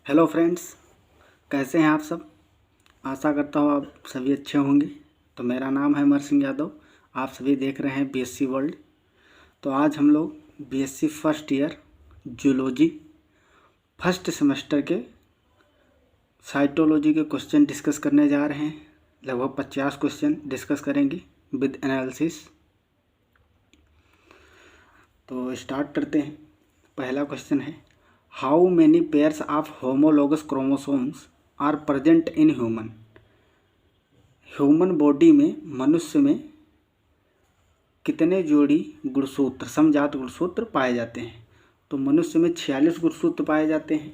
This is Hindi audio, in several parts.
हेलो फ्रेंड्स, कैसे हैं आप सब। आशा करता हूँ आप सभी अच्छे होंगे। तो मेरा नाम है अमर सिंह यादव। आप सभी देख रहे हैं बीएससी वर्ल्ड। तो आज हम लोग BSc first year zoology first semester के साइटोलॉजी के क्वेश्चन डिस्कस करने जा रहे हैं। लगभग 50 क्वेश्चन डिस्कस करेंगे विद एनालिसिस। तो स्टार्ट करते हैं। पहला क्वेश्चन है, how many pairs of homologous chromosomes are present in human. Human body में, मनुष्य में कितने जोड़ी गुणसूत्र, समजात गुणसूत्र पाए जाते हैं। तो मनुष्य में 46 गुणसूत्र पाए जाते हैं।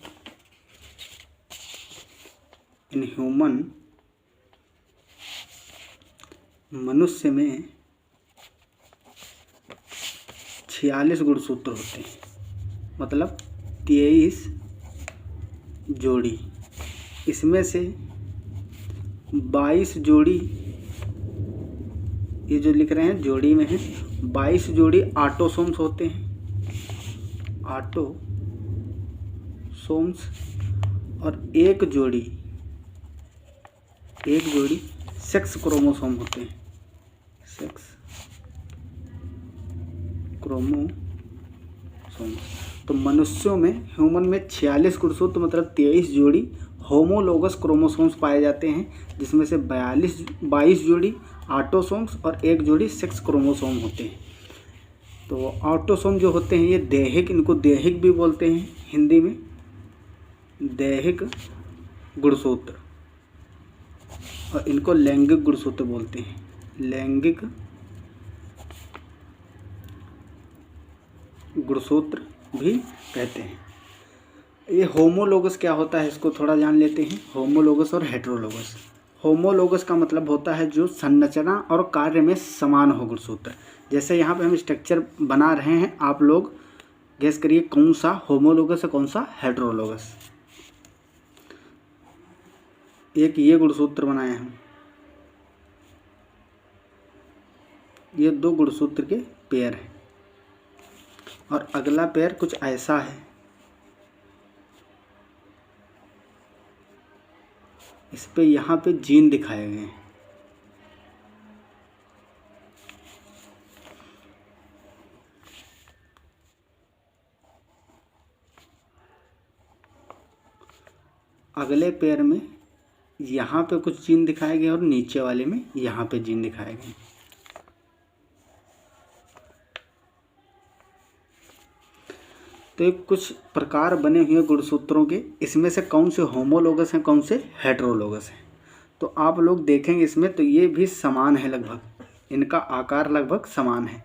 इन ह्यूमन, मनुष्य में 46 गुणसूत्र होते हैं, मतलब 23 जोड़ी। इसमें से 22 जोड़ी, ये जो लिख रहे हैं जोड़ी में है, 22 जोड़ी ऑटोसोम्स होते हैं, ऑटोसोम्स। और एक जोड़ी सेक्स क्रोमोसोम होते हैं, सेक्स क्रोमोसोम्स। तो मनुष्यों में, ह्यूमन में 46 गुणसूत्र मतलब 23 जोड़ी होमोलोगस क्रोमोसोम्स पाए जाते हैं, जिसमें से 22 जोड़ी ऑटोसोम्स और एक जोड़ी सेक्स क्रोमोसोम होते हैं। तो ऑटोसोम जो होते हैं ये दैहिक, इनको दैहिक भी बोलते हैं हिंदी में, दैहिक गुणसूत्र। और इनको लैंगिक गुणसूत्र बोलते हैं, लैंगिक गुणसूत्र भी कहते हैं। ये होमोलोगस क्या होता है, इसको थोड़ा जान लेते हैं। होमोलोगस और हेटेरोलोगस। होमोलोगस का मतलब होता है जो संरचना और कार्य में समान हो गुणसूत्र। जैसे यहाँ पे हम स्ट्रक्चर बना रहे हैं, आप लोग गेस करिए कौन सा होमोलोगस है, कौन सा हेटेरोलोगस। एक ये गुणसूत्र बनाए हम, ये 2 गुणसूत्र के पेयर हैं। और अगला पेयर कुछ ऐसा है, इस पे यहाँ पे जीन दिखाए गए हैं। अगले पेयर में यहाँ पे कुछ जीन दिखाए गए और नीचे वाले में यहाँ पे जीन दिखाए गए। तो ये कुछ प्रकार बने हुए गुणसूत्रों के, इसमें से कौन से होमोलोगस हैं, कौन से हेटेरोलोगस हैं। तो आप लोग देखेंगे इसमें तो ये भी समान है, लगभग इनका आकार लगभग समान है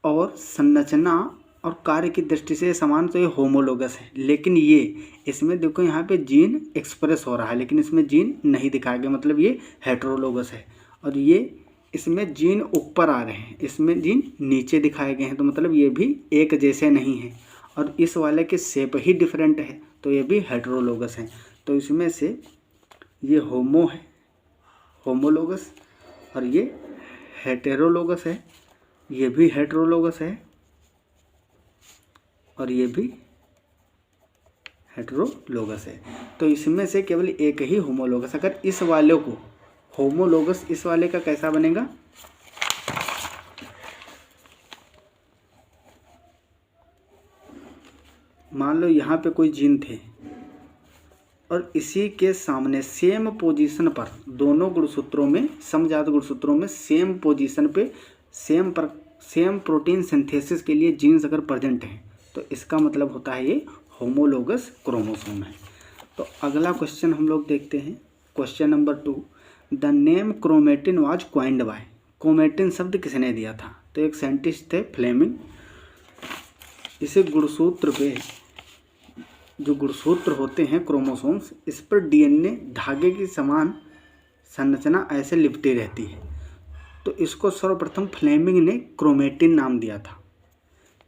और संरचना और कार्य की दृष्टि से समान। तो ये होमोलोगस है। लेकिन ये इसमें देखो यहाँ पे जीन एक्सप्रेस हो रहा है, लेकिन इसमें जीन नहीं दिखाया गया, मतलब ये हेटेरोलोगस है। और ये इसमें जीन ऊपर आ रहे हैं, इसमें जीन नीचे दिखाए गए हैं, तो मतलब ये भी एक जैसे नहीं हैं। और इस वाले के शेप ही डिफरेंट है, तो ये भी हेटेरोलोगस है। तो इसमें से ये होमो है, होमोलोगस, और ये हेटेरोलोगस है, ये भी हेटेरोलोगस है, और ये भी हेटेरोलोगस है। तो इसमें से केवल एक ही होमोलोगस। अगर इस वाले को होमोलोगस, इस वाले का कैसा बनेगा, मान लो यहाँ पे कोई जीन थे और इसी के सामने सेम पोजीशन पर दोनों गुणसूत्रों में, समजात गुणसूत्रों में सेम पोजीशन पे सेम प्रोटीन सिंथेसिस के लिए जीन्स अगर प्रेजेंट हैं, तो इसका मतलब होता है ये होमोलोगस क्रोमोसोम है। तो अगला क्वेश्चन हम लोग देखते हैं, question number 2। The name chromatin was coined by. Chromatin शब्द किसने दिया था। तो एक साइंटिस्ट थे, फ्लेमिंग। इसे गुणसूत्र पे, जो गुणसूत्र होते हैं क्रोमोसोम्स, इस पर डीएनए धागे की समान संरचना ऐसे लिपटी रहती है। तो इसको सर्वप्रथम फ्लेमिंग ने क्रोमेटिन नाम दिया था।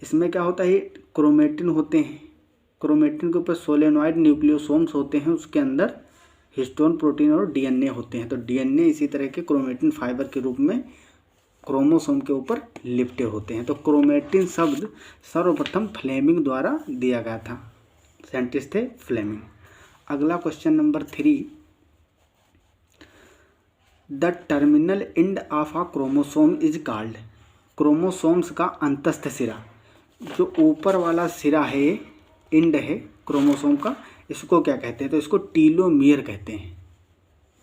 इसमें क्या होता है, क्रोमेटिन होते हैं, क्रोमेटिन के ऊपर सोलेनॉइड न्यूक्लियोसोम्स होते हैं, उसके अंदर हिस्टोन प्रोटीन और डीएनए होते हैं। तो डीएनए इसी तरह के क्रोमेटिन फाइबर के रूप में क्रोमोसोम के ऊपर लिपटे होते हैं। तो क्रोमेटिन शब्द सर्वप्रथम फ्लेमिंग द्वारा दिया गया था, साइंटिस्ट थे फ्लेमिंग। अगला question number 3, the terminal end of a chromosome is called. Chromosomes का अंतस्थ सिरा, जो ऊपर वाला सिरा है, एंड है क्रोमोसोम का, इसको क्या कहते हैं? तो इसको टीलोमियर कहते हैं।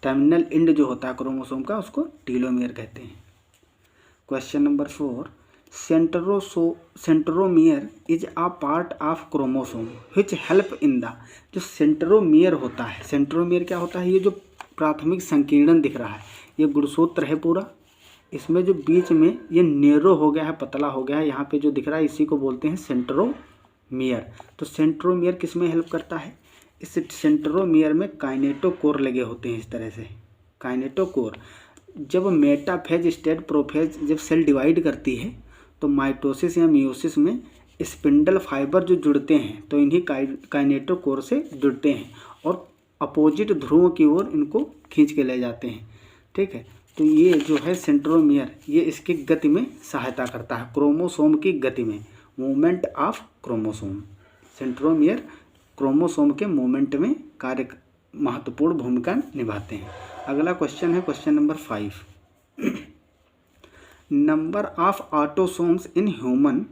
टर्मिनल एंड जो होता है क्रोमोसोम का, उसको टीलोमियर कहते हैं। Question number 4, centromere is a part of chromosome which help in the. जो सेंट्रोमियर होता है, सेंट्रोमियर क्या होता है? ये जो प्राथमिक संकीर्णन दिख रहा है, ये गुणसूत्र है पूरा, इसमें जो बीच में ये नेरो हो गया है, पतला हो गया है, यहाँ पे जो दिख रहा है, इसी को बोलते हैं सेंट्रोमियर। तो सेंट्रोमियर किस में हेल्प करता है? इस सेंट्रोमियर में काइनेटोकोर लगे होते हैं, इस तरह से काइनेटोकोर। जब मेटाफेज स्टेट प्रोफेज जब सेल डिवाइड करती है, तो माइटोसिस या मियोसिस में स्पिंडल फाइबर जो जुड़ते हैं, तो इन्हीं काइनेटोकोर से जुड़ते हैं और अपोजिट ध्रुवों की ओर इनको खींच के ले जाते हैं। ठीक है, तो ये जो है सेंट्रोमियर, ये इसकी गति में सहायता करता है, क्रोमोसोम की गति में, movement of chromosome. Centromere chromosome के मूवमेंट में कार्य महत्वपूर्ण भूमिका निभाते हैं। अगला क्वेश्चन है question number 5, number of autosomes in human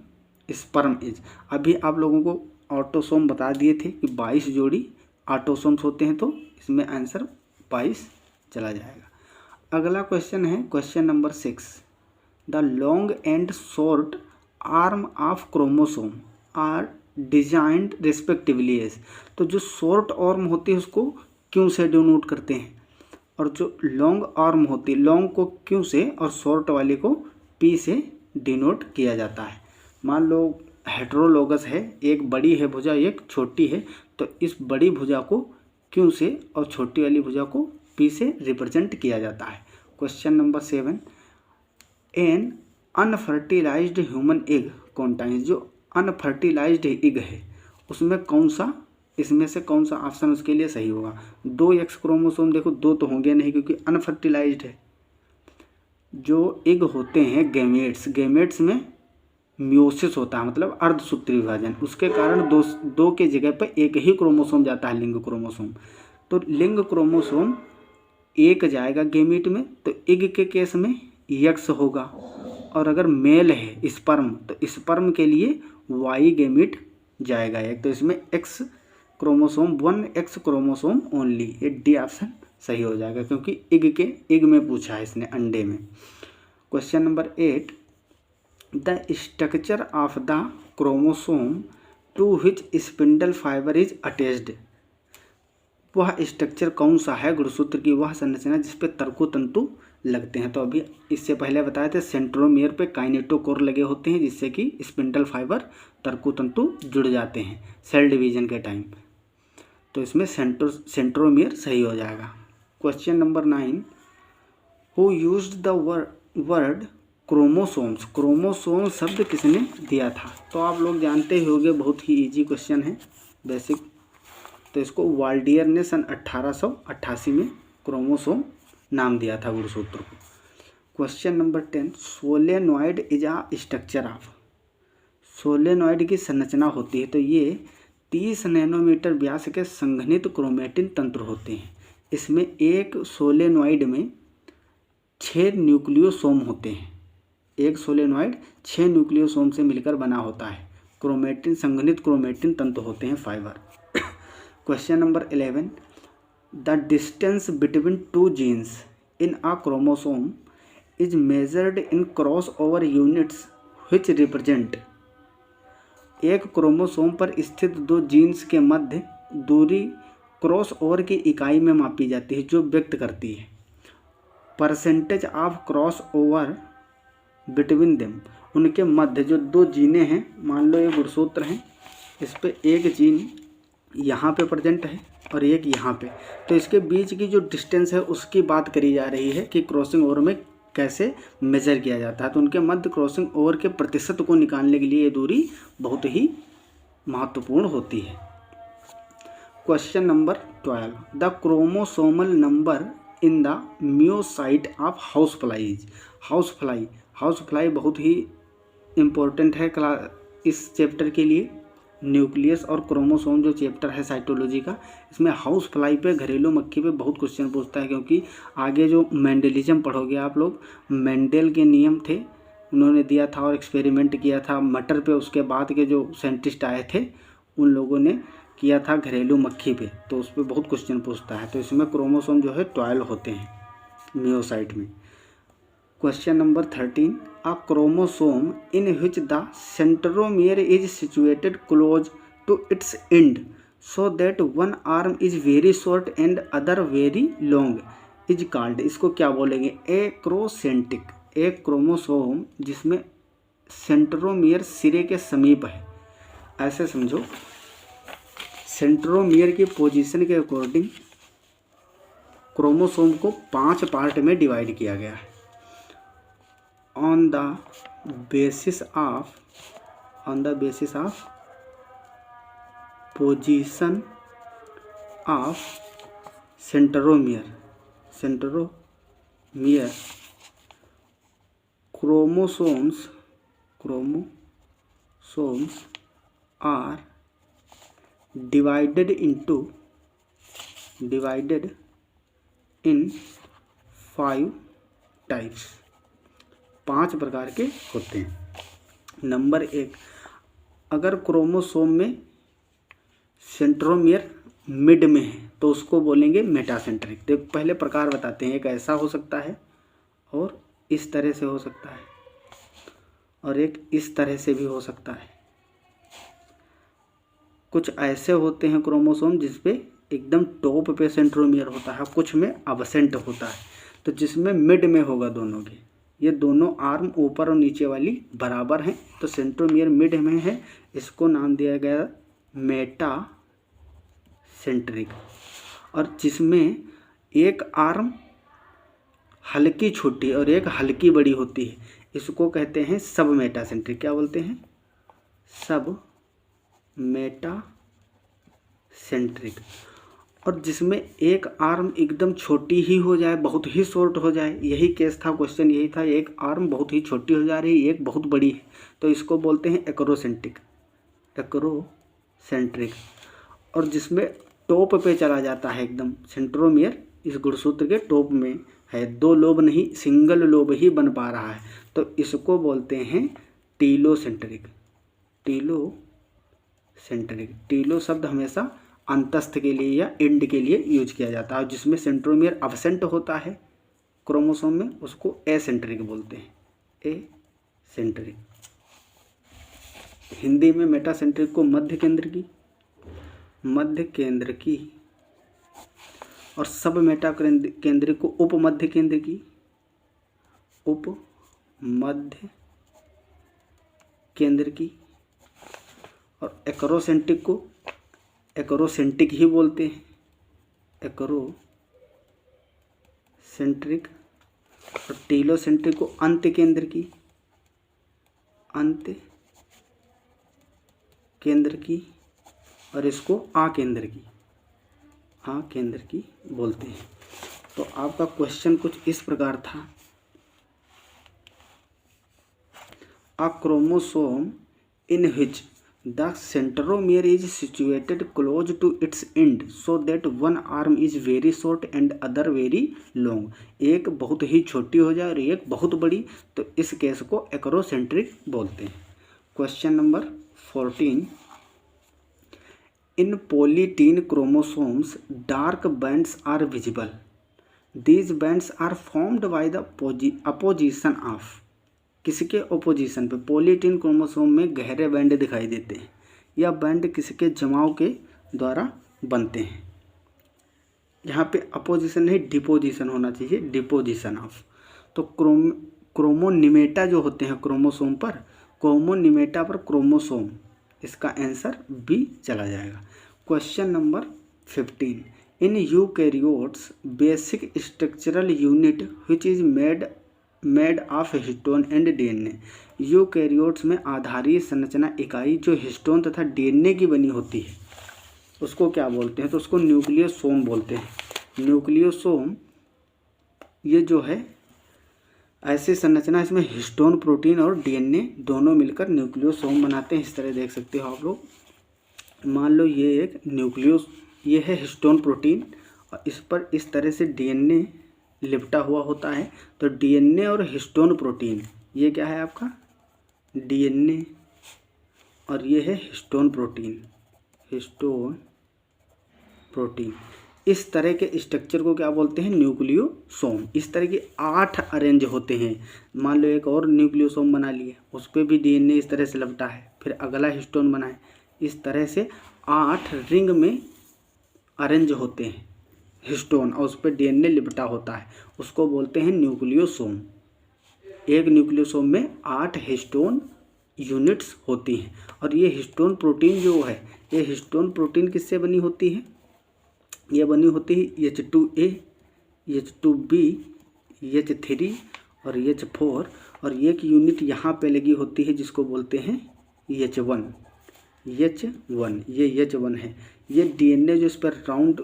sperm is. अभी आप लोगों को ऑटोसोम बता दिए थे कि 22 जोड़ी ऑटोसोम्स होते हैं, तो इसमें आंसर 22 चला जाएगा। अगला क्वेश्चन है question number 6, the long and short arm of chromosome are designed respectively as. तो जो शॉर्ट आर्म होती है उसको क्यों से डिनोट करते हैं, और जो लॉन्ग आर्म होती है, लॉन्ग को क्यों से और शॉर्ट वाली को पी से डिनोट किया जाता है। मान लो हेट्रोलोगस है, एक बड़ी है भुजा, एक छोटी है, तो इस बड़ी भुजा को क्यों से और छोटी वाली भुजा को पी से रिप्रेजेंट किया जाता है। Question number 7, an unfertilized human egg contains. जो अनफर्टिलाइज्ड एग है उसमें कौन सा, इसमें से कौन सा ऑप्शन उसके लिए सही होगा? 2 एक्स क्रोमोसोम, देखो 2 तो होंगे नहीं क्योंकि अनफर्टिलाइज्ड है। जो एग होते हैं गैमेट्स, गैमेट्स में मियोसिस होता है, मतलब अर्धसूत्री विभाजन, उसके कारण दो के जगह पर एक ही क्रोमोसोम जाता है, लिंग क्रोमोसोम। तो लिंग क्रोमोसोम एक जाएगा गेमीट में, तो एग के केस में एक्स होगा, और अगर मेल है स्पर्म, तो स्पर्म के लिए वाई गेमीट जाएगा एक, तो इसमें x chromosome 1 x chromosome only, ये डी ऑप्शन सही हो जाएगा, क्योंकि एग में पूछा है इसने, अंडे में। Question number 8, the structure of the chromosome to which spindle fibre is attached. वह स्ट्रक्चर कौन सा है, गुणसूत्र की वह संरचना जिस पे तर्कु तंतु लगते हैं। तो अभी इससे पहले बताए थे सेंट्रोमियर पे काइनेटोकोर लगे होते हैं, जिससे कि स्पिंडल फाइबर तर्कु तंतु जुड़ जाते हैं सेल डिवीजन के टाइम, तो इसमें सेंट्रोमियर सही हो जाएगा। Question number 9, who used the word chromosomes. Chromosome शब्द किसने दिया था? तो आप लोग जानते ही होंगे, बहुत ही इजी क्वेश्चन है, बेसिक। तो इसको वाल्डियर ने सन 1888 में क्रोमोसोम नाम दिया था गुणसूत्र को। Question number 10, solenoid is a structure of. Solenoid की संरचना होती है, तो ये 30 नैनोमीटर व्यास के संघनित क्रोमेटिन तंत्र होते हैं। इसमें एक सोलेनॉइड में 6 न्यूक्लियोसोम होते हैं, एक सोलेनॉइड 6 न्यूक्लियोसोम से मिलकर बना होता है। क्रोमेटिन, संघनित क्रोमेटिन तंत्र होते हैं fibre. Question number 11, the distance between 2 genes in a chromosome is measured in crossover units which represent. एक क्रोमोसोम पर स्थित 2 जीन्स के मध्य दूरी क्रॉस ओवर की इकाई में मापी जाती है, जो व्यक्त करती है percentage of cross over between them. उनके मध्य जो 2 जीने हैं, मान लो ये गुणसूत्र हैं, इस पे एक जीन यहाँ पे प्रेजेंट है और एक यहाँ पे, तो इसके बीच की जो डिस्टेंस है उसकी बात करी जा रही है कि क्रॉसिंग ओवर में कैसे मेजर किया जाता है। तो उनके मध्य क्रॉसिंग ओवर के प्रतिशत को निकालने के लिए ये दूरी बहुत ही महत्वपूर्ण होती है। Question number 12, the chromosomal number in the meiocyte of house flies. House fly बहुत ही इम्पोर्टेंट है इस चैप्टर के लिए। न्यूक्लियस और क्रोमोसोम जो चैप्टर है साइटोलॉजी का, इसमें हाउस फ्लाई पे, घरेलू मक्खी पे बहुत क्वेश्चन पूछता है, क्योंकि आगे जो मेंडलिज्म पढ़ोगे आप लोग, मेंडल के नियम थे, उन्होंने दिया था और एक्सपेरिमेंट किया था मटर पे, उसके बाद के जो साइंटिस्ट आए थे उन लोगों ने किया था घरेलू मक्खी पे, तो उस पर बहुत क्वेश्चन पूछता है। तो इसमें क्रोमोसोम जो है 12 होते हैं मियोसाइट में। Question number 13, a chromosome in which the centromere is situated close to its end so that one arm is very short and other very long is called, इसको क्या बोलेंगे? एक्रोसेंट्रिक। एक क्रोमोसोम जिसमें सेंट्रोमियर सिरे के समीप है, ऐसे समझो, सेंट्रोमियर की पोजीशन के अकॉर्डिंग क्रोमोसोम को 5 पार्ट में डिवाइड किया गया है। on the basis of position of centromere chromosomes are divided in 5 types, 5 प्रकार के होते हैं। नंबर 1, अगर क्रोमोसोम में सेंट्रोमियर मिड में है तो उसको बोलेंगे मेटासेंट्रिक। देखो पहले प्रकार बताते हैं, एक ऐसा हो सकता है और इस तरह से हो सकता है और एक इस तरह से भी हो सकता है। कुछ ऐसे होते हैं क्रोमोसोम जिसपे एकदम टॉप पे सेंट्रोमियर होता है, कुछ में अब्सेंट होता है। तो जिसमें मिड में होगा दोनों के, ये दोनों आर्म ऊपर और नीचे वाली बराबर हैं, तो सेंट्रोमियर मिड में है, इसको नाम दिया गया मेटासेंट्रिक। और जिसमें एक आर्म हल्की छोटी और एक हल्की बड़ी होती है, इसको कहते हैं सब मेटासेंट्रिक। क्या बोलते हैं? सब मेटासेंट्रिक। और जिसमें एक आर्म एकदम छोटी ही हो जाए, बहुत ही शॉर्ट हो जाए, यही केस था, क्वेश्चन यही था, एक आर्म बहुत ही छोटी हो जा रही है, एक बहुत बड़ी है, तो इसको बोलते हैं एक्रोसेंट्रिक। और जिसमें टॉप पे चला जाता है एकदम, सेंट्रोमियर इस गुणसूत्र के टॉप में है, 2 लोब नहीं, सिंगल लोब ही बन पा रहा है, तो इसको बोलते हैं टीलोसेंट्रिक। टीलो शब्द हमेशा अंतस्थ के लिए या एंड के लिए यूज किया जाता है। जिसमें सेंट्रोमियर अब्सेंट होता है क्रोमोसोम में, उसको एसेंट्रिक बोलते हैं, एसेंट्रिक। हिंदी में मेटासेंट्रिक को मध्य केंद्र की और सब मेटा केंद्रिक को उपमध्य केंद्र की और एक्रोसेंट्रिक को एक्रोसेंट्रिक ही बोलते हैं, एक्रोसेंट्रिक। और टीलोसेंट्रिक को अंत केंद्र की और इसको आकेंद्र की बोलते हैं। तो आपका क्वेश्चन कुछ इस प्रकार था, a chromosome in which the centromere is situated close to its end so that one arm is very short and other very long। एक बहुत ही छोटी हो जाए और एक बहुत बड़ी, तो इस केस को एक्रोसेंट्रिक बोलते हैं। Question number 14, in polytene chromosomes dark bands are visible, these bands are formed by the apposition of, किसके अपोजिशन पे? पॉलीटीन क्रोमोसोम में गहरे बैंड दिखाई देते हैं, या बैंड किसके जमाव के द्वारा बनते हैं। यहाँ पे अपोजिशन नहीं, डिपोजिशन होना चाहिए, डिपोजिशन ऑफ। तो क्रोमोनिमेटा जो होते हैं क्रोमोसोम पर, क्रोमोनिमेटा पर क्रोमोसोम, इसका आंसर बी चला जाएगा। Question number 15, in eukaryotes basic structural unit which is made of histone and DNA. Eukaryotes में आधारीय संरचना इकाई जो हिस्टोन तथा डीएनए की बनी होती है, उसको क्या बोलते हैं? तो उसको न्यूक्लियोसोम बोलते हैं। न्यूक्लियोसोम ये जो है ऐसी संरचना, इसमें हिस्टोन प्रोटीन और डीएनए दोनों मिलकर न्यूक्लियोसोम बनाते हैं। इस तरह देख सकते हो आप लोग, मान लो ये एक न्यूक्लियस, ये है हिस्टोन प्रोटीन और इस पर इस तरह से डीएनए लिपटा हुआ होता है। तो डीएनए और हिस्टोन प्रोटीन, ये क्या है आपका डीएनए और ये है हिस्टोन प्रोटीन, हिस्टोन प्रोटीन। इस तरह के स्ट्रक्चर को क्या बोलते हैं न्यूक्लियोसोम। इस तरह के 8 अरेंज होते हैं। मान लो एक और न्यूक्लियोसोम बना लिए, उस पर भी डीएनए इस तरह से लपटा है, फिर अगला हिस्टोन बनाए, इस तरह से 8 रिंग में अरेंज होते हैं हिस्टोन और उस पर डीएनए लिपटा होता है, उसको बोलते हैं न्यूक्लियोसोम। एक न्यूक्लियोसोम में 8 हिस्टोन यूनिट्स होती हैं। और ये हिस्टोन प्रोटीन जो है, ये हिस्टोन प्रोटीन किससे बनी होती है, ये बनी होती है H2A, H2B, H3 और H4 और एक यूनिट यहाँ पे लगी होती है जिसको बोलते हैं H1। ये H1 है। ये डीएनए जो इस पर राउंड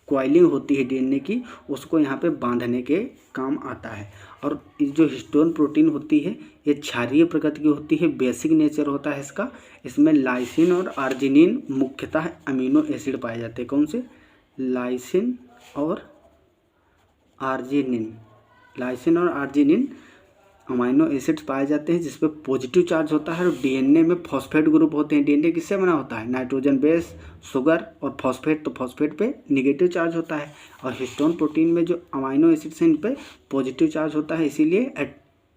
कॉइलिंग होती है डीएनए की, उसको यहाँ पे बांधने के काम आता है। और जो हिस्टोन प्रोटीन होती है ये क्षारीय प्रकृति की होती है, बेसिक नेचर होता है इसका। इसमें लाइसिन और आर्जिनिन मुख्यतः अमीनो एसिड पाए जाते हैं। कौन से, लाइसिन और आर्जिनिन, लाइसिन और आर्जिनिन अमीनो एसिड्स पाए जाते हैं जिस पे पॉजिटिव चार्ज होता है। और डीएनए में फॉस्फेट ग्रुप होते हैं। डीएनए किससे बना होता है, नाइट्रोजन बेस, शुगर और फॉस्फेट, तो फॉस्फेट पे नेगेटिव चार्ज होता है। और हिस्टोन प्रोटीन में जो अमीनो एसिड्स हैं इन पे पॉजिटिव चार्ज होता है, इसीलिए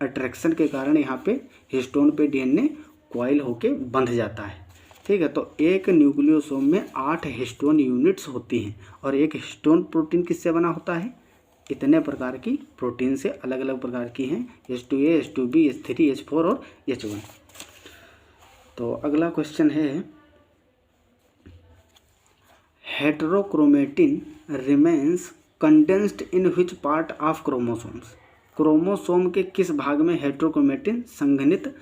अट्रैक्शन के कारण यहाँ पे हिस्टोन पे डीएनए कॉइल होके बंध जाता है। ठीक है, तो एक न्यूक्लियोसोम में 8 हिस्टोन यूनिट्स होती हैं और एक हिस्टोन प्रोटीन किससे बना होता है, इतने प्रकार की प्रोटीन से अलग अलग प्रकार की हैं, H2A, H2B, H3, H4 और H1। तो अगला क्वेश्चन है, heterochromatin remains condensed in which part of chromosomes. Chromosome के किस भाग में हेटेरोक्रोमेटिन संघनित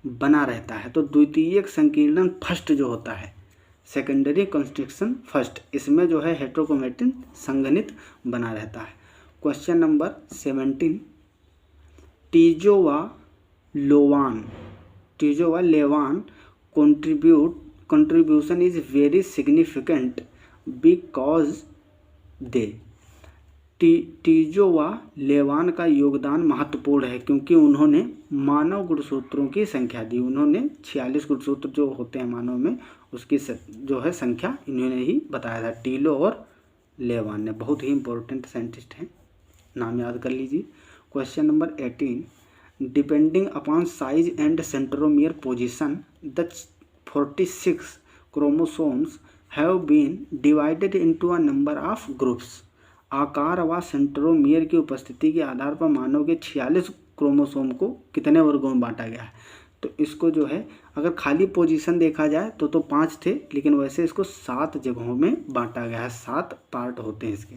बना रहता है। तो द्वितीयक संकीर्णन फर्स्ट जो होता है, सेकेंडरी कंस्ट्रक्शन फर्स्ट, इसमें जो है हेटेरोक्रोमेटिन संघनित बना रहता है। क्वेश्चन नंबर 17, टीजोवा लेवान contribution is very significant because they, टीजोवा लेवान का योगदान महत्वपूर्ण है क्योंकि उन्होंने मानव गुणसूत्रों की संख्या दी। उन्होंने 46 गुणसूत्र जो होते हैं मानव में, उसकी जो है संख्या इन्होंने ही बताया था, टीलो और लेवान ने। बहुत ही इंपॉर्टेंट साइंटिस्ट हैं, नाम याद कर लीजिए। Question number 18, depending upon size and centromere position the 46 chromosomes have been divided into a number of groups. आकार व सेंट्रोमियर की उपस्थिति के आधार पर मानव के 46 क्रोमोसोम को कितने वर्गों में बांटा गया है। तो इसको जो है अगर खाली पोजीशन देखा जाए तो 5 थे, लेकिन वैसे इसको 7 जगहों में बांटा गया है, 7 पार्ट होते हैं इसके।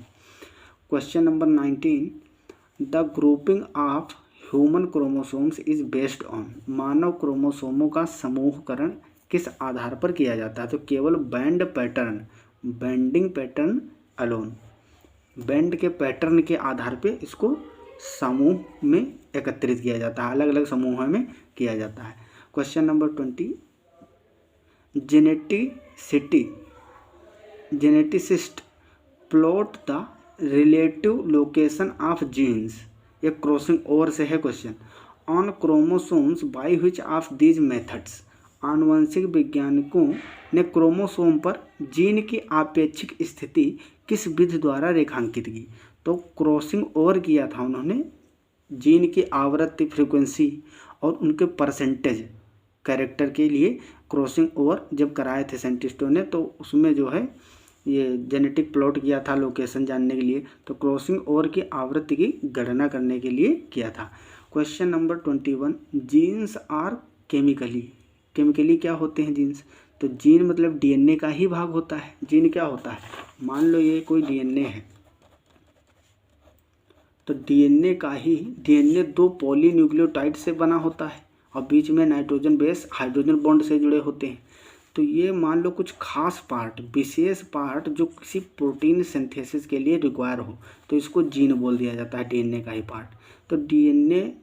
Question number 19, the grouping of human chromosomes is based on. मानव क्रोमोसोमों का समूहकरण किस आधार पर किया जाता है। तो केवल बेंडिंग पैटर्न अलोन, बैंड के पैटर्न के आधार पे इसको समूह में एकत्रित किया जाता है, अलग अलग समूहों में किया जाता है। Question number 20, geneticist plot the relative location of genes. ये क्रॉसिंग ओवर से है question. On chromosomes by which of these methods. आनुवंशिक वैज्ञानिकों ने क्रोमोसोम पर जीन की आपेक्षिक स्थिति किस विधि द्वारा रेखांकित की। तो क्रॉसिंग ओवर किया था उन्होंने, जीन की आवृत्ति फ्रीक्वेंसी और उनके परसेंटेज कैरेक्टर के लिए क्रॉसिंग ओवर जब कराए थे साइंटिस्टों ने, तो उसमें जो है ये जेनेटिक प्लॉट किया था लोकेशन जानने के लिए। तो क्रॉसिंग ओवर की आवृत्ति की गणना करने के लिए किया था। Question number 21, genes are chemically क्या होते हैं जीन्स। तो जीन मतलब डीएनए का ही भाग होता है। जीन क्या होता है, मान लो ये कोई डीएनए है, तो डीएनए 2 पॉलीन्यूक्लियोटाइड से बना होता है और बीच में नाइट्रोजन बेस हाइड्रोजन बॉन्ड से जुड़े होते हैं। तो ये मान लो कुछ खास पार्ट, विशेष पार्ट जो किसी प्रोटीन सिंथेसिस के लिए रिक्वायर हो, तो इसको जीन बोल दिया जाता है, डीएनए का ही पार्ट। तो डीएनए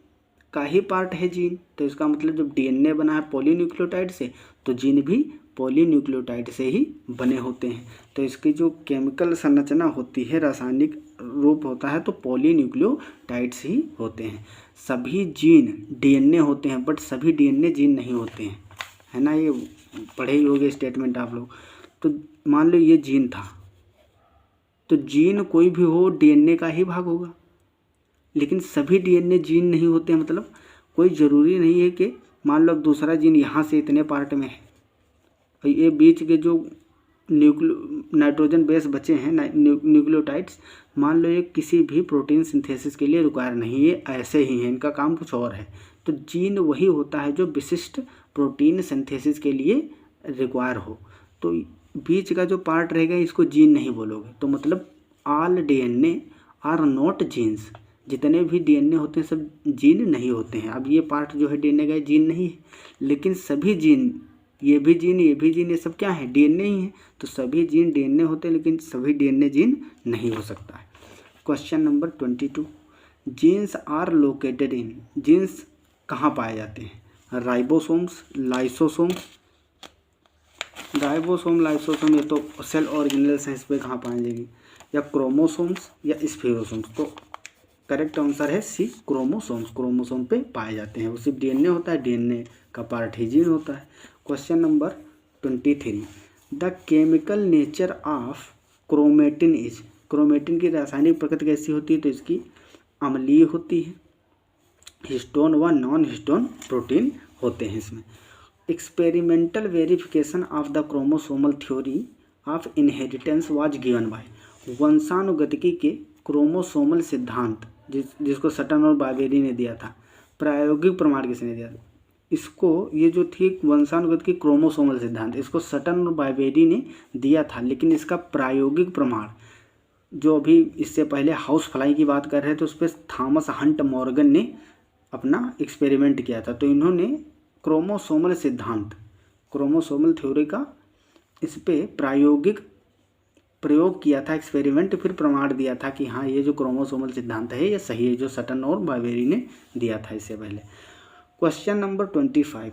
का ही पार्ट है जीन, तो इसका मतलब जब डीएनए बना है पॉलीन्यूक्लियोटाइड से, तो जीन भी पॉलीन्यूक्लियोटाइड से ही बने होते हैं। तो इसकी जो केमिकल संरचना होती है, रासायनिक रूप होता है, तो पॉलीन्यूक्लियोटाइड्स ही होते हैं। सभी जीन डीएनए होते हैं, बट सभी डीएनए जीन नहीं होते हैं, है ना। ये पढ़े ही होंगे स्टेटमेंट आप लोग। तो मान लो ये जीन था, तो जीन कोई भी हो डीएनए का ही भाग होगा, लेकिन सभी डीएनए जीन नहीं होते हैं। मतलब कोई ज़रूरी नहीं है कि मान लो अब दूसरा जीन यहाँ से इतने पार्ट में है, और ये बीच के जो नाइट्रोजन बेस बचे हैं न्यूक्लियोटाइड्स, मान लो ये किसी भी प्रोटीन सिंथेसिस के लिए रिक्वायर नहीं है, ऐसे ही हैं, इनका काम कुछ और है। तो जीन वही होता है जो विशिष्ट प्रोटीन सिंथेसिस के लिए रिक्वायर हो। तो बीच का जो पार्ट रहेगा इसको जीन नहीं बोलोगे। तो मतलब all DNA are not genes, जितने भी डीएनए होते हैं सब जीन नहीं होते हैं। अब ये पार्ट जो है डीएनए का जीन नहीं है, लेकिन सभी जीन, ये भी जीन, ये भी जीन, ये सब क्या है, डीएनए ही है। तो सभी जीन डीएनए होते हैं, लेकिन सभी डीएनए जीन नहीं हो सकता है। Question number 22, genes are located in, genes कहाँ पाए जाते हैं, राइबोसोम्स, लाइसोसोम्स। राइबोसोम, लाइसोसोम ये तो सेल ऑर्गेनेल्स हैं, इस पर कहाँ पाई जाएगी, या क्रोमोसोम्स या स्फीरोसोम्स। तो करेक्ट आंसर है सी, क्रोमोसोम्स, क्रोमोसोम पे पाए जाते हैं। वो सिर्फ डीएनए होता है, डीएनए का पार्ट ही जीन होता है। Question number 23, the chemical nature of chromatin is, chromatin की रासायनिक प्रकृति कैसी होती है, तो इसकी अम्लीय होती है। हिस्टोन व नॉन हिस्टोन प्रोटीन होते हैं इसमें। Experimental verification of the chromosomal theory of inheritance was given by, वंशानुगतिकी के क्रोमोसोमल सिद्धांत जिसको सटन और बावेरी ने दिया था, प्रायोगिक प्रमाण किसने दिया था, इसको, ये जो थी वंशानुगतिकी क्रोमोसोमल सिद्धांत, इसको सटन और बावेरी ने दिया था। लेकिन इसका प्रायोगिक प्रमाण जो अभी इससे पहले हाउस फ्लाई की बात कर रहे थे, उस पर थॉमस हंट मॉर्गन ने अपना एक्सपेरिमेंट किया था। तो इन्होंने क्रोमोसोमल सिद्धांत, क्रोमोसोमल थ्योरी का इस पे प्रायोगिक प्रयोग किया था, एक्सपेरिमेंट, फिर प्रमाण दिया था कि हाँ ये जो क्रोमोसोमल सिद्धांत है ये सही है, जो सटन और बावेरी ने दिया था इससे पहले। Question number 25,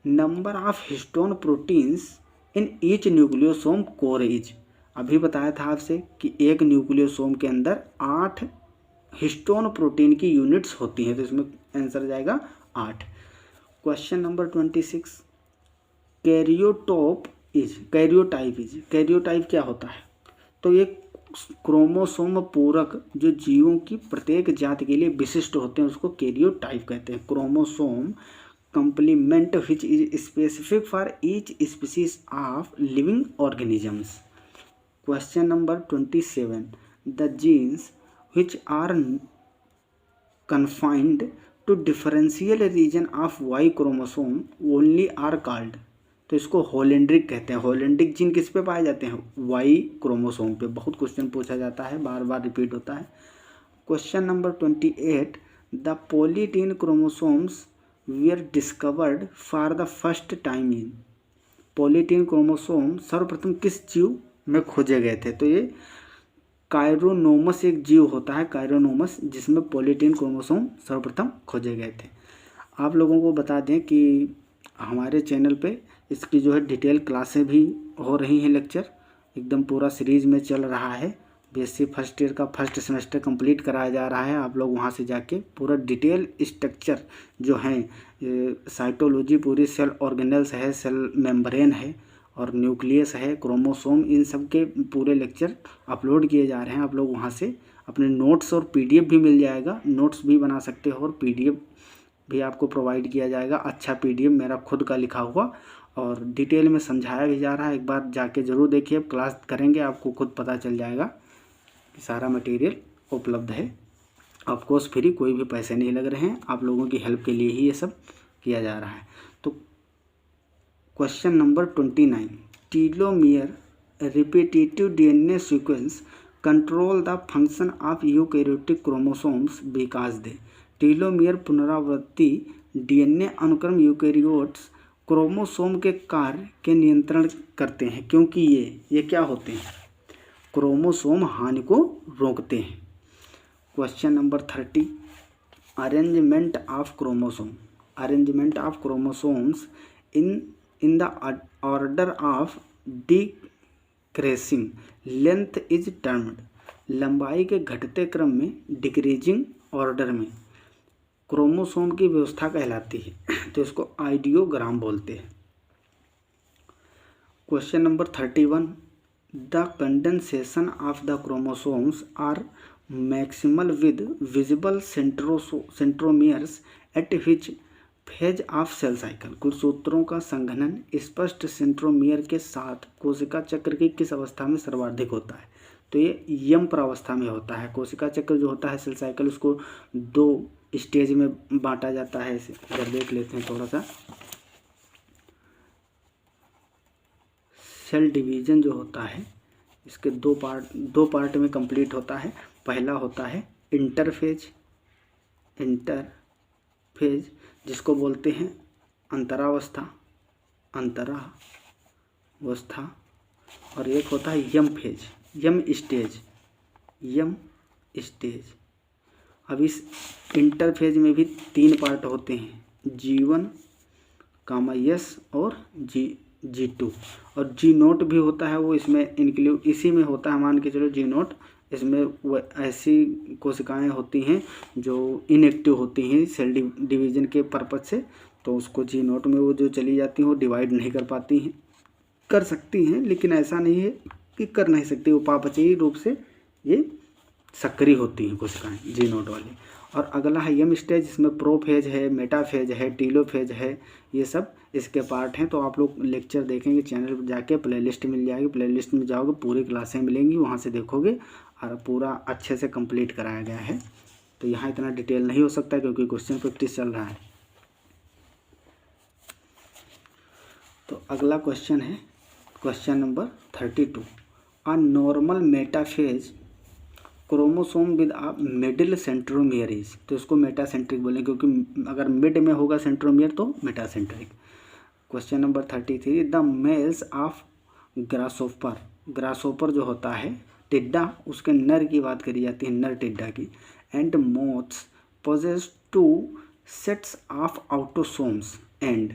number of histone proteins in each nucleosome core is, अभी बताया था आपसे कि एक न्यूक्लियोसोम के अंदर 8 हिस्टोन प्रोटीन की यूनिट्स होती हैं, तो इसमें आंसर जाएगा 8। Question number 26, karyotype is, karyotype क्या होता है, तो ये क्रोमोसोम पूरक जो जीवों की प्रत्येक जाति के लिए विशिष्ट होते हैं उसको कैरियोटाइप कहते हैं। Chromosome complement which is specific for each species of living organisms. Question number 27, the genes which are confined to differential region of Y chromosome only are called, तो इसको होलेंड्रिक कहते हैं। होलेंड्रिक जीन किस पे पाए जाते हैं, वाई क्रोमोसोम पे। बहुत क्वेश्चन पूछा जाता है, बार बार रिपीट होता है। Question number 28, the polytene chromosomes were discovered for the first time in, polytene chromosome सर्वप्रथम किस जीव में खोजे गए थे, तो ये कायरोनोमस एक जीव होता है, कायरोनोमस, जिसमें पॉलीटीन क्रोमोसोम सर्वप्रथम खोजे गए थे। आप लोगों को बता दें कि हमारे चैनल पे इसकी जो है डिटेल क्लासें भी हो रही हैं, लेक्चर एकदम पूरा सीरीज में चल रहा है। बीएससी फर्स्ट ईयर का फर्स्ट सेमेस्टर कंप्लीट कराया जा रहा है। आप लोग वहाँ से जाके पूरा डिटेल स्ट्रक्चर जो है, साइटोलॉजी पूरी, सेल ऑर्गेनेल्स है, सेल मेम्ब्रेन है और न्यूक्लियस है, क्रोमोसोम, इन सब के पूरे लेक्चर अपलोड किए जा रहे हैं। आप लोग वहाँ से अपने नोट्स और पीडीएफ भी मिल जाएगा, नोट्स भी बना सकते हो और पीडीएफ भी आपको प्रोवाइड किया जाएगा। अच्छा पीडीएफ मेरा खुद का लिखा हुआ और डिटेल में समझाया भी जा रहा है। एक बार जाके ज़रूर देखिए, क्लास करेंगे आपको खुद पता चल जाएगा कि सारा मटेरियल उपलब्ध है। ऑफकोर्स फ्री, कोई भी पैसे नहीं लग रहे हैं, आप लोगों की हेल्प के लिए ही ये सब किया जा रहा है। तो question number 29, telomere repetitive DNA sequence control the function of eukaryotic chromosomes because they, telomere पुनरावृत्ति डीएनए अनुक्रम यूकैरियोट्स क्रोमोसोम के कार्य के नियंत्रण करते हैं, क्योंकि ये क्या होते हैं, क्रोमोसोम हानि को रोकते हैं। Question number 30, arrangement of chromosome, arrangement of chromosomes in in the order of decreasing length is termed. लंबाई के घटते क्रम में डिक्रीजिंग ऑर्डर में क्रोमोसोम की व्यवस्था कहलाती है, तो इसको आइडियोग्राम बोलते हैं। Question number 31, the condensation of the chromosomes are maximal with visible centromeres at which phase of cell cycle. गुणसूत्रों का संघनन स्पष्ट सेंट्रोमियर के साथ कोशिका चक्र की किस अवस्था में सर्वाधिक होता है? तो ये यम प्रावस्था में होता है। कोशिका चक्र जो होता है सेल साइकिल, उसको 2 स्टेज में बांटा जाता है। इसे इधर देख लेते हैं थोड़ा सा। सेल डिवीजन जो होता है इसके 2 पार्ट में कंप्लीट होता है। पहला होता है इंटरफेज जिसको बोलते हैं अंतरावस्था, और एक होता है यम स्टेज। अब इस इंटरफेज में भी 3 पार्ट होते हैं, G1, S और G2, और G0 भी होता है। वो इसमें इंक्लूड इसी में होता है, मान के चलो G0। इसमें वो ऐसी कोशिकाएं होती हैं जो इनएक्टिव होती हैं सेल डिवीजन के पर्पज से, तो उसको G0 में वो जो चली जाती हैं वो डिवाइड नहीं कर पाती हैं। कर सकती हैं लेकिन ऐसा नहीं है कि कर नहीं सकती, उपापचयी रूप से ये सक्रिय होती हैं कोशिकाएं G0 वाली। और अगला है यम स्टेज, इसमें प्रोफेज है, मेटाफेज है, टीलोफेज है, ये सब इसके पार्ट हैं। तो आप लोग लेक्चर देखेंगे चैनल पर जाके, प्लेलिस्ट मिल जाएगी, प्लेलिस्ट में जाओगे पूरी क्लासें मिलेंगी, वहाँ से देखोगे और पूरा अच्छे से कंप्लीट कराया गया है। तो यहाँ इतना डिटेल नहीं हो सकता क्योंकि क्वेश्चन प्रैक्टिस चल रहा है। तो अगला क्वेश्चन है question number 32, a normal metaphase chromosome with a middle centromere is. तो इसको मेटासेंट्रिक बोलें क्योंकि अगर मिड में होगा सेंट्रोमियर तो metacentric. Question number 33, the mails of grasshopper जो होता है टिड्डा, उसके नर की बात करी जाती है, नर टिड्डा की, and moths possess 2 sets of autosomes and.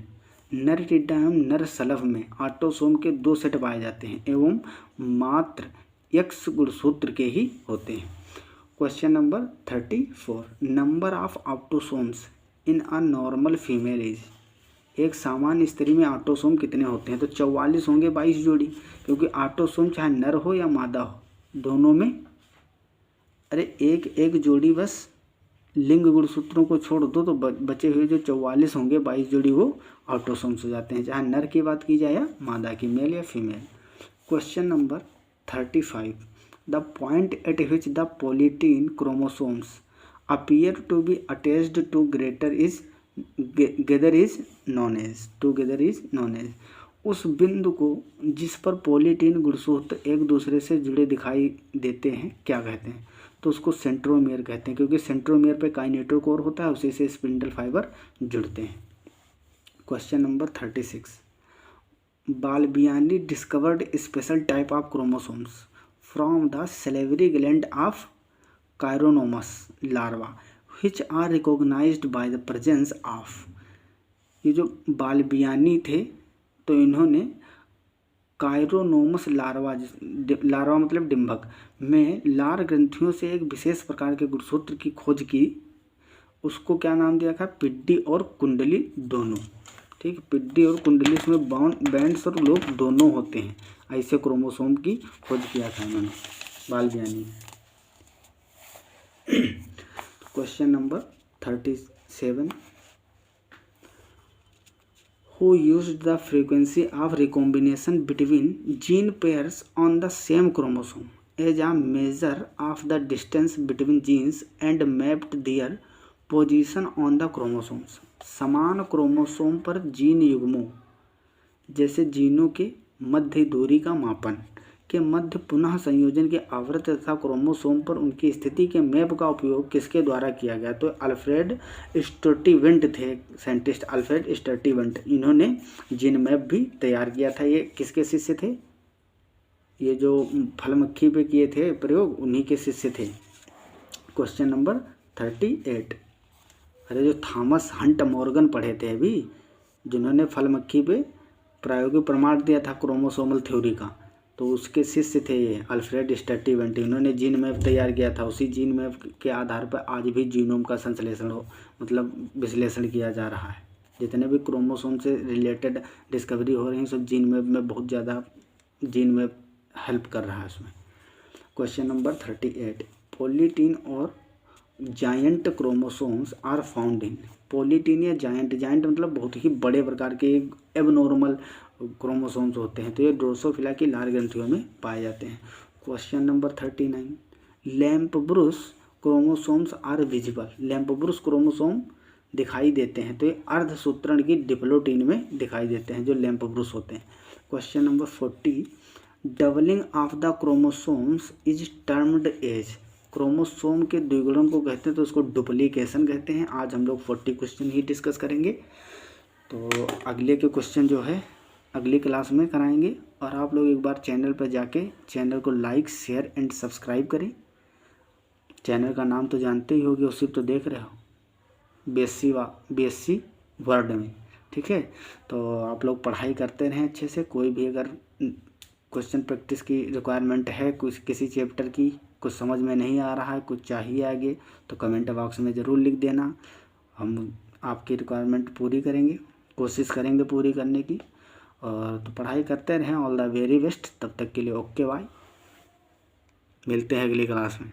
नर टिड्डा एवं नर सलभ में ऑटोसोम के 2 सेट पाए जाते हैं एवं मात्र X गुणसूत्र के ही होते हैं। Question number 34, number of autosomes in a normal female is. एक सामान्य स्त्री में ऑटोसोम कितने होते हैं? तो 44 होंगे, 22 जोड़ी, क्योंकि ऑटोसोम चाहे नर हो या मादा हो दोनों में, अरे एक जोड़ी बस लिंग गुणसूत्रों को छोड़ दो तो बचे हुए जो 44 होंगे 22 जोड़ी वो ऑटोसोम्स हो जाते हैं, चाहे नर की बात की जाए या मादा की, मेल या female. Question number 35, the point at which the polytene chromosomes appear to be attached to together is known as. उस बिंदु को जिस पर पोलिटीन गुणसूत्र एक दूसरे से जुड़े दिखाई देते हैं क्या कहते हैं? तो उसको सेंट्रोमियर कहते हैं, क्योंकि सेंट्रोमियर पे काइनेटोकोर होता है, उसी से स्पिंडल फाइबर जुड़ते हैं। Question number 36, Balbiani discovered special type of chromosomes from the salivary gland of Chironomus larva which are recognised by the presence of. ये जो बाल्बियानी थे तो इन्होंने कायरोनोमस लार्वा मतलब डिंभक में लार ग्रंथियों से एक विशेष प्रकार के गुणसूत्र की खोज की। उसको क्या नाम दिया था? पिड्डी और कुंडली दोनों। ठीक, पिड्डी और कुंडली इसमें बैंड्स और लोब दोनों होते हैं, ऐसे क्रोमोसोम की खोज किया था इन्होंने Balbiani. Question number 37, who used the frequency of recombination between gene pairs on the same chromosome as a measure of the distance between genes and mapped their position on the chromosomes। समान क्रोमोसोम पर जीन युग्मों जैसे जीनों के मध्य दूरी का मापन के मध्य पुनः संयोजन के आवृत्ति तथा क्रोमोसोम पर उनकी स्थिति के मैप का उपयोग किसके द्वारा किया गया? तो अल्फ्रेड स्टर्टीवेंट थे, साइंटिस्ट अल्फ्रेड स्टर्टीवेंट, इन्होंने जीन मैप भी तैयार किया था। ये किसके शिष्य थे? ये जो फल मक्खी पे किए थे प्रयोग, उन्हीं के शिष्य थे। क्वेश्चन नंबर 38, अरे जो थॉमस हंट मॉर्गन पढ़े थे अभी, जिन्होंने फल मक्खी पे प्रायोगिक प्रमाण दिया था क्रोमोसोमल थ्योरी का, तो उसके शिष्य थे ये अल्फ्रेड स्टर्डीवेंटी। उन्होंने जीन मैप तैयार किया था। उसी जीन मैप के आधार पर आज भी जीनोम का संश्लेषण मतलब विश्लेषण किया जा रहा है। जितने भी क्रोमोसोम से रिलेटेड डिस्कवरी हो रही हैं सब जीन मैप में बहुत ज़्यादा जीन मैप हेल्प कर रहा है उसमें। क्वेश्चन नंबर 38, पॉलीटीन और giant chromosomes are found in. Polytene या जायंट, जायंट मतलब बहुत ही बड़े प्रकार के एबनॉर्मल क्रोमोसोम्स होते हैं, तो ये ड्रोसोफिला की लाल ग्रंथियों में पाए जाते हैं। Question number 39, lampbrush chromosomes are visible. Lampbrush chromosome दिखाई देते हैं, तो ये अर्धसूत्रण की डिप्लोटीन में दिखाई देते हैं जो लैम्पब्रुस होते हैं। Question number 40, doubling of the chromosomes is termed as. Chromosome के द्विगुणन को कहते हैं तो उसको डुप्लीकेशन कहते हैं। आज हम लोग 40 क्वेश्चन ही डिस्कस करेंगे, तो अगले के क्वेश्चन जो है अगली क्लास में कराएंगे। और आप लोग एक बार चैनल पर जाके चैनल को लाइक शेयर एंड सब्सक्राइब करें। चैनल का नाम तो जानते ही होगे, उसी तो देख रहे हो, BSc वर्ड में, ठीक है। तो आप लोग पढ़ाई करते रहें अच्छे से। कोई भी अगर क्वेश्चन प्रैक्टिस की रिक्वायरमेंट है, कुछ किसी चैप्टर की कुछ समझ में नहीं आ रहा है, कुछ चाहिए आगे, तो कमेंट बॉक्स में ज़रूर लिख देना। हम आपकी रिक्वायरमेंट पूरी करेंगे, कोशिश करेंगे पूरी करने की। और तो पढ़ाई करते रहें। All the very best. तब तक के लिए ओके बाय, मिलते हैं अगली क्लास में।